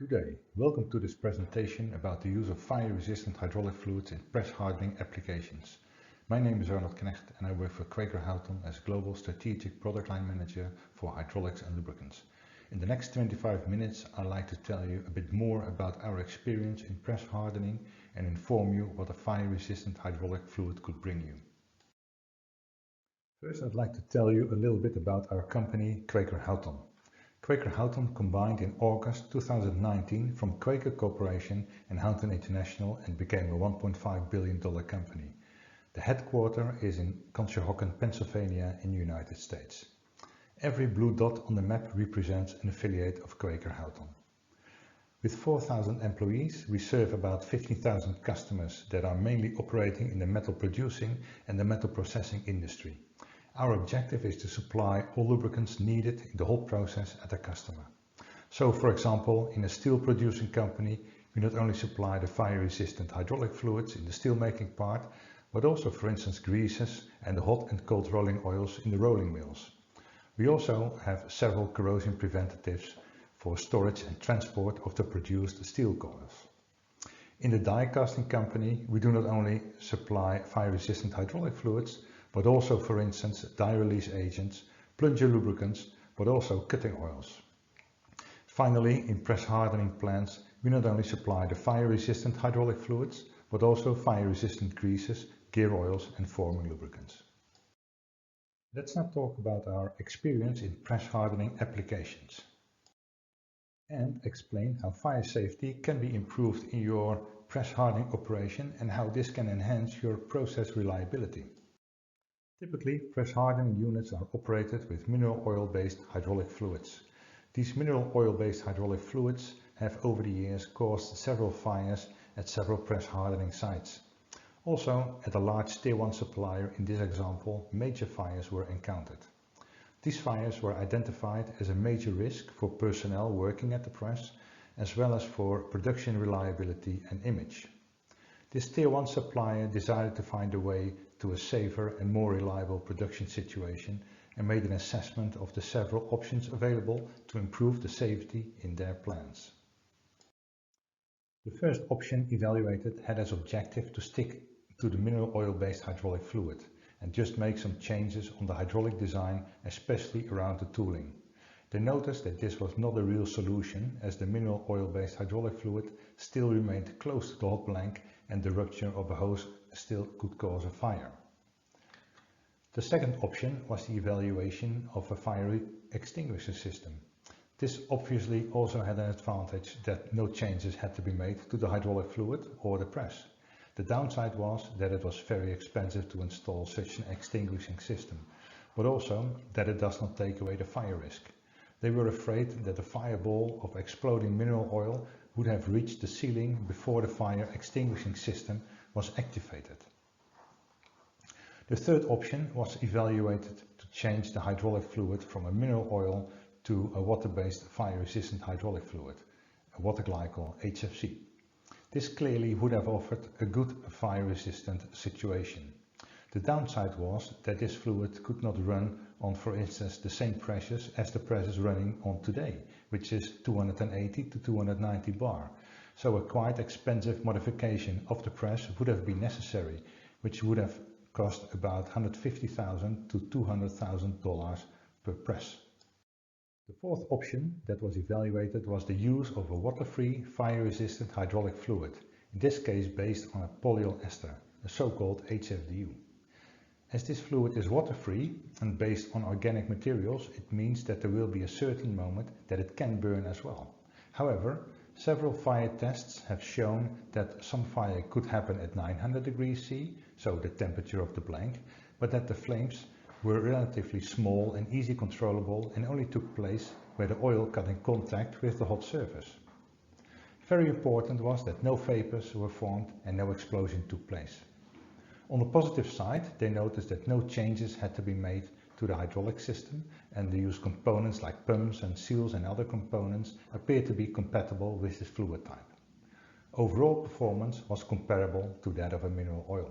Good day. Welcome to this presentation about the use of fire-resistant hydraulic fluids in press hardening applications. My name is Ronald Knecht and I work for Quaker Houghton as Global Strategic Product Line Manager for Hydraulics and Lubricants. In the next 25 minutes, I'd like to tell you a bit more about our experience in press hardening and inform you what a fire-resistant hydraulic fluid could bring you. First, I'd like to tell you a little bit about our company, Quaker Houghton. Quaker Houghton combined in August 2019 from Quaker Corporation and Houghton International and became a $1.5 billion company. The headquarters is in Conshohocken, Pennsylvania in the United States. Every blue dot on the map represents an affiliate of Quaker Houghton. With 4,000 employees, we serve about 15,000 customers that are mainly operating in the metal producing and the metal processing industry. Our objective is to supply all lubricants needed in the whole process at a customer. So, for example, in a steel producing company, we not only supply the fire-resistant hydraulic fluids in the steel making part, but also, for instance, greases and the hot and cold rolling oils in the rolling mills. We also have several corrosion preventatives for storage and transport of the produced steel coils. In the die casting company, we do not only supply fire-resistant hydraulic fluids, but also, for instance, dye release agents, plunger lubricants, but also cutting oils. Finally, in press hardening plants, we not only supply the fire-resistant hydraulic fluids, but also fire-resistant greases, gear oils and forming lubricants. Let's now talk about our experience in press hardening applications and explain how fire safety can be improved in your press hardening operation and how this can enhance your process reliability. Typically, press hardening units are operated with mineral oil-based hydraulic fluids. These mineral oil-based hydraulic fluids have over the years caused several fires at several press hardening sites. Also, at a large Tier 1 supplier in this example, major fires were encountered. These fires were identified as a major risk for personnel working at the press, as well as for production reliability and image. This Tier 1 supplier decided to find a way to a safer and more reliable production situation and made an assessment of the several options available to improve the safety in their plants. The first option evaluated had as objective to stick to the mineral oil-based hydraulic fluid and just make some changes on the hydraulic design, especially around the tooling. They noticed that this was not a real solution as the mineral oil-based hydraulic fluid still remained close to the hot blank and the rupture of a hose still could cause a fire. The second option was the evaluation of a fire extinguisher system. This obviously also had an advantage that no changes had to be made to the hydraulic fluid or the press. The downside was that it was very expensive to install such an extinguishing system, but also that it does not take away the fire risk. They were afraid that the fireball of exploding mineral oil would have reached the ceiling before the fire extinguishing system was activated. The third option was evaluated to change the hydraulic fluid from a mineral oil to a water-based fire-resistant hydraulic fluid, a water glycol HFC. This clearly would have offered a good fire-resistant situation. The downside was that this fluid could not run on, for instance, the same pressures as the presses running on today, which is 280 to 290 bar. So a quite expensive modification of the press would have been necessary, which would have cost about $150,000 to $200,000 per press. The fourth option that was evaluated was the use of a water-free fire-resistant hydraulic fluid, in this case based on a polyol ester, a so-called HFDU. As this fluid is water-free and based on organic materials, it means that there will be a certain moment that it can burn as well. However, several fire tests have shown that some fire could happen at 900 degrees C, so the temperature of the blank, but that the flames were relatively small and easy controllable and only took place where the oil got in contact with the hot surface. Very important was that no vapors were formed and no explosion took place. On the positive side, they noticed that no changes had to be made to the hydraulic system and the used components like pumps and seals and other components appeared to be compatible with this fluid type. Overall performance was comparable to that of a mineral oil.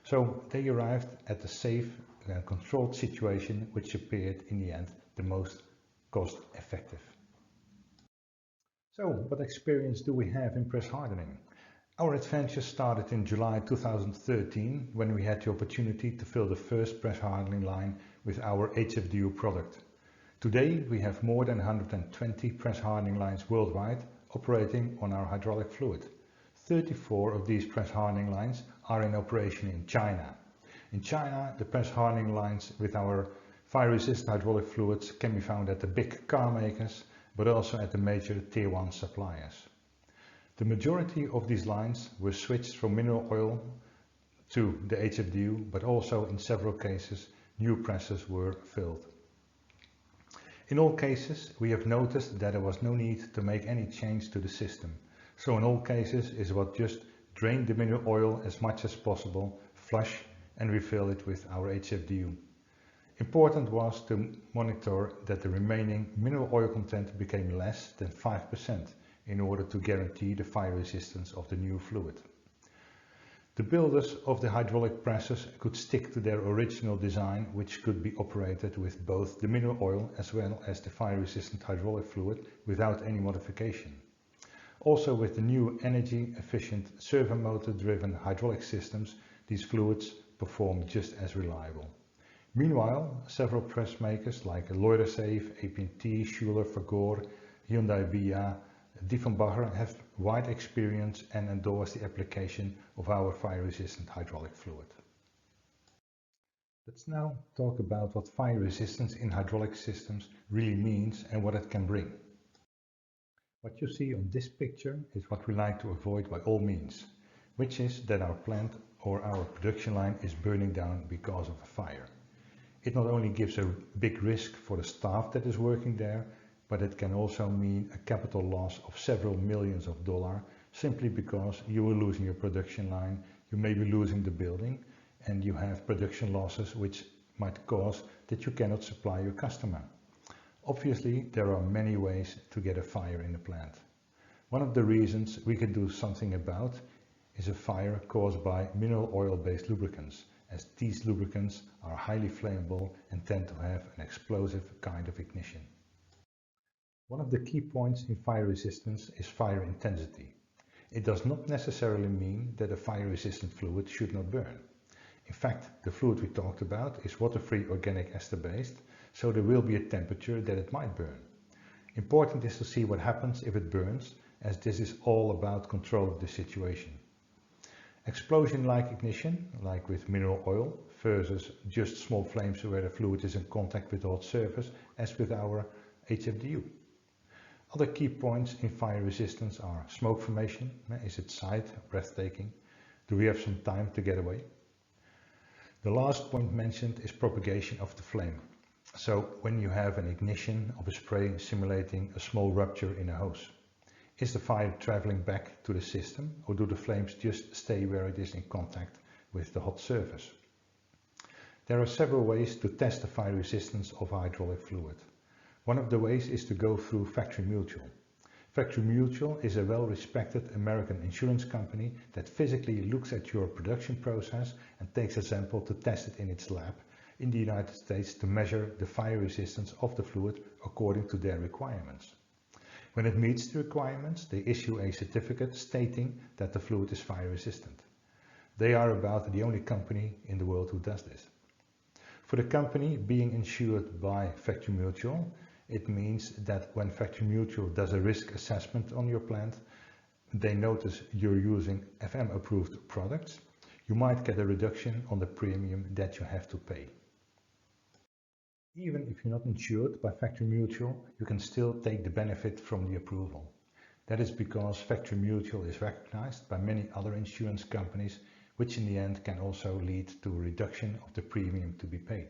So they arrived at a safe and controlled situation which appeared in the end the most cost effective. So, what experience do we have in press hardening? Our adventure started in July 2013 when we had the opportunity to fill the first press hardening line with our HFDU product. Today we have more than 120 press hardening lines worldwide operating on our hydraulic fluid. 34 of these press hardening lines are in operation in China. In China, the press hardening lines with our fire-resistant hydraulic fluids can be found at the big car makers, but also at the major tier 1 suppliers. The majority of these lines were switched from mineral oil to the HFDU, but also in several cases new presses were filled. In all cases, we have noticed that there was no need to make any change to the system. So in all cases is what just drain the mineral oil as much as possible, flush and refill it with our HFDU. Important was to monitor that the remaining mineral oil content became less than 5% in order to guarantee the fire resistance of the new fluid. The builders of the hydraulic presses could stick to their original design, which could be operated with both the mineral oil as well as the fire resistant hydraulic fluid without any modification. Also with the new energy efficient servo motor driven hydraulic systems, these fluids perform just as reliable. Meanwhile, several press makers like Loidersafe, APT, Schuler, Fagor, Hyundai Via, Diefenbacher have wide experience and endorse the application of our fire-resistant hydraulic fluid. Let's now talk about what fire resistance in hydraulic systems really means and what it can bring. What you see on this picture is what we like to avoid by all means, which is that our plant or our production line is burning down because of a fire. It not only gives a big risk for the staff that is working there, but it can also mean a capital loss of several millions of dollars simply because you are losing your production line, you may be losing the building, and you have production losses which might cause that you cannot supply your customer. Obviously, there are many ways to get a fire in the plant. One of the reasons we can do something about is a fire caused by mineral oil-based lubricants, as these lubricants are highly flammable and tend to have an explosive kind of ignition. One of the key points in fire resistance is fire intensity. It does not necessarily mean that a fire-resistant fluid should not burn. In fact, the fluid we talked about is water-free organic ester-based, so there will be a temperature that it might burn. Important is to see what happens if it burns, as this is all about control of the situation. Explosion-like ignition, like with mineral oil, versus just small flames where the fluid is in contact with the hot surface, as with our HFDU. Other key points in fire resistance are smoke formation. Is it sight, breathtaking? Do we have some time to get away? The last point mentioned is propagation of the flame. So when you have an ignition of a spray simulating a small rupture in a hose. Is the fire traveling back to the system, or do the flames just stay where it is in contact with the hot surface? There are several ways to test the fire resistance of hydraulic fluid. One of the ways is to go through Factory Mutual. Factory Mutual is a well-respected American insurance company that physically looks at your production process and takes a sample to test it in its lab in the United States to measure the fire resistance of the fluid according to their requirements. When it meets the requirements, they issue a certificate stating that the fluid is fire resistant. They are about the only company in the world who does this. For the company being insured by Factory Mutual, it means that when Factory Mutual does a risk assessment on your plant, they notice you're using FM approved products, you might get a reduction on the premium that you have to pay. Even if you're not insured by Factory Mutual, you can still take the benefit from the approval. That is because Factory Mutual is recognized by many other insurance companies, which in the end can also lead to a reduction of the premium to be paid.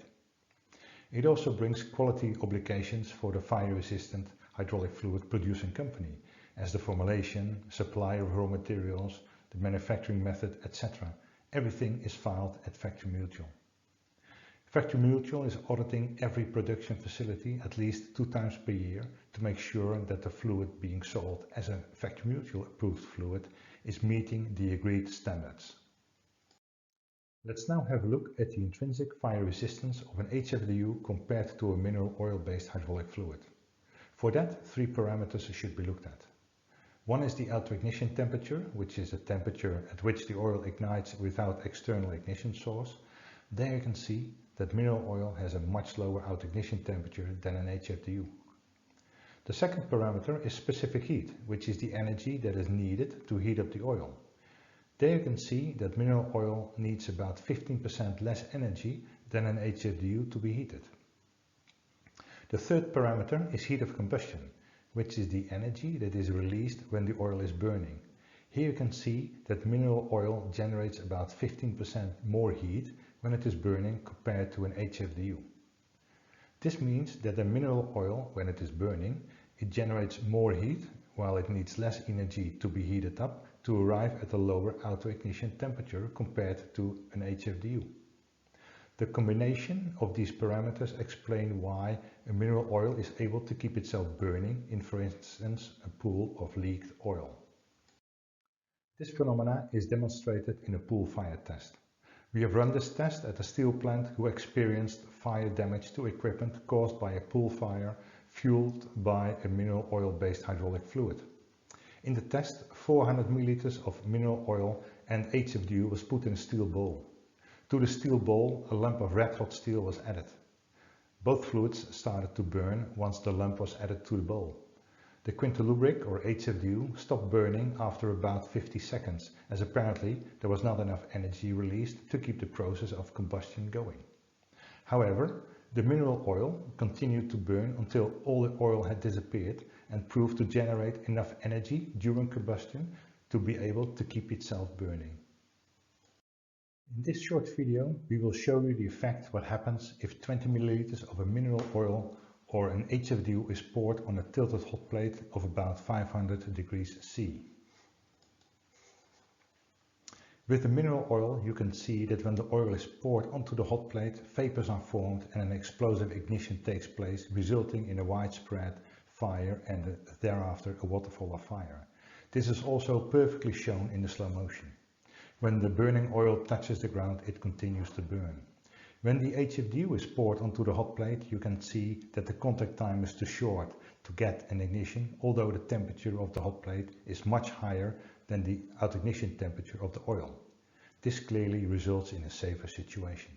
It also brings quality obligations for the fire-resistant hydraulic fluid producing company, as the formulation, supply of raw materials, the manufacturing method, etc. Everything is filed at Factory Mutual. Factory Mutual is auditing every production facility at least 2 times per year to make sure that the fluid being sold as a Factory Mutual approved fluid is meeting the agreed standards. Let's now have a look at the intrinsic fire resistance of an HFDU compared to a mineral oil-based hydraulic fluid. For that, 3 parameters should be looked at. One is the auto-ignition temperature, which is the temperature at which the oil ignites without external ignition source. There you can see that mineral oil has a much lower auto-ignition temperature than an HFDU. The second parameter is specific heat, which is the energy that is needed to heat up the oil. There you can see that mineral oil needs about 15% less energy than an HFDU to be heated. The third parameter is heat of combustion, which is the energy that is released when the oil is burning. Here you can see that mineral oil generates about 15% more heat when it is burning compared to an HFDU. This means that the mineral oil, when it is burning, it generates more heat while it needs less energy to be heated up to arrive at a lower auto-ignition temperature compared to an HFDU. The combination of these parameters explain why a mineral oil is able to keep itself burning in, for instance, a pool of leaked oil. This phenomena is demonstrated in a pool fire test. We have run this test at a steel plant who experienced fire damage to equipment caused by a pool fire fueled by a mineral oil-based hydraulic fluid. In the test, 400 milliliters of mineral oil and HFDU was put in a steel bowl. To the steel bowl, a lump of red hot steel was added. Both fluids started to burn once the lump was added to the bowl. The quintalubric or HFDU stopped burning after about 50 seconds, as apparently there was not enough energy released to keep the process of combustion going. However, the mineral oil continued to burn until all the oil had disappeared and proved to generate enough energy during combustion to be able to keep itself burning. In this short video, we will show you the effect what happens if 20 milliliters of a mineral oil or an HFDU is poured on a tilted hot plate of about 500 degrees C. With the mineral oil, you can see that when the oil is poured onto the hot plate, vapors are formed and an explosive ignition takes place, resulting in a widespread fire and thereafter a waterfall of fire. This is also perfectly shown in the slow motion. When the burning oil touches the ground, it continues to burn. When the HFDU is poured onto the hot plate, you can see that the contact time is too short to get an ignition, although the temperature of the hot plate is much higher than the out-ignition temperature of the oil. This clearly results in a safer situation.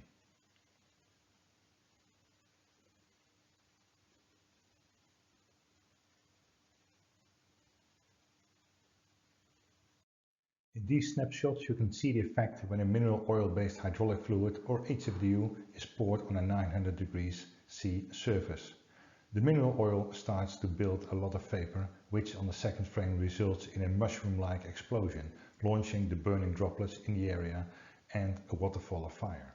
In these snapshots you can see the effect when a mineral oil-based hydraulic fluid or HFDU is poured on a 900 degrees C surface. The mineral oil starts to build a lot of vapor, which on the second frame results in a mushroom-like explosion, launching the burning droplets in the area and a waterfall of fire.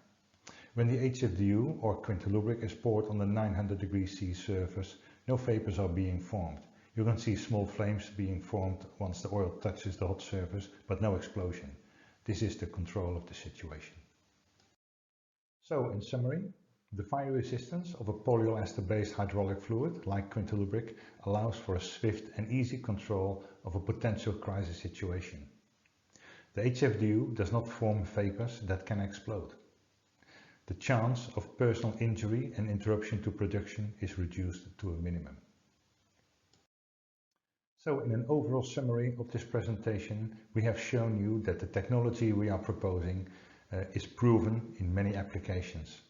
When the HFDU or quintalubric is poured on the 900 degrees C surface, no vapors are being formed. You can see small flames being formed once the oil touches the hot surface, but no explosion. This is the control of the situation. So, in summary, the fire resistance of a polyester-based hydraulic fluid, like quintalubric, allows for a swift and easy control of a potential crisis situation. The HFDU does not form vapors that can explode. The chance of personal injury and interruption to production is reduced to a minimum. So in an overall summary of this presentation, we have shown you that the technology we are proposing is proven in many applications.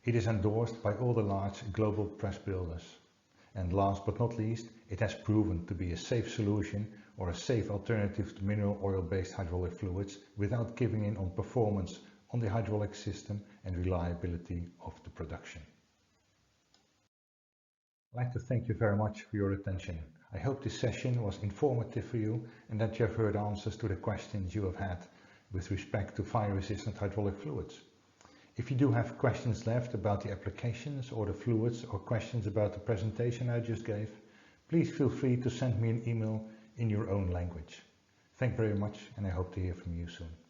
It is endorsed by all the large global press builders. And last but not least, it has proven to be a safe solution or a safe alternative to mineral oil-based hydraulic fluids without giving in on performance on the hydraulic system and reliability of the production. I'd like to thank you very much for your attention. I hope this session was informative for you and that you have heard answers to the questions you have had with respect to fire-resistant hydraulic fluids. If you do have questions left about the applications or the fluids or questions about the presentation I just gave, please feel free to send me an email in your own language. Thank you very much and I hope to hear from you soon.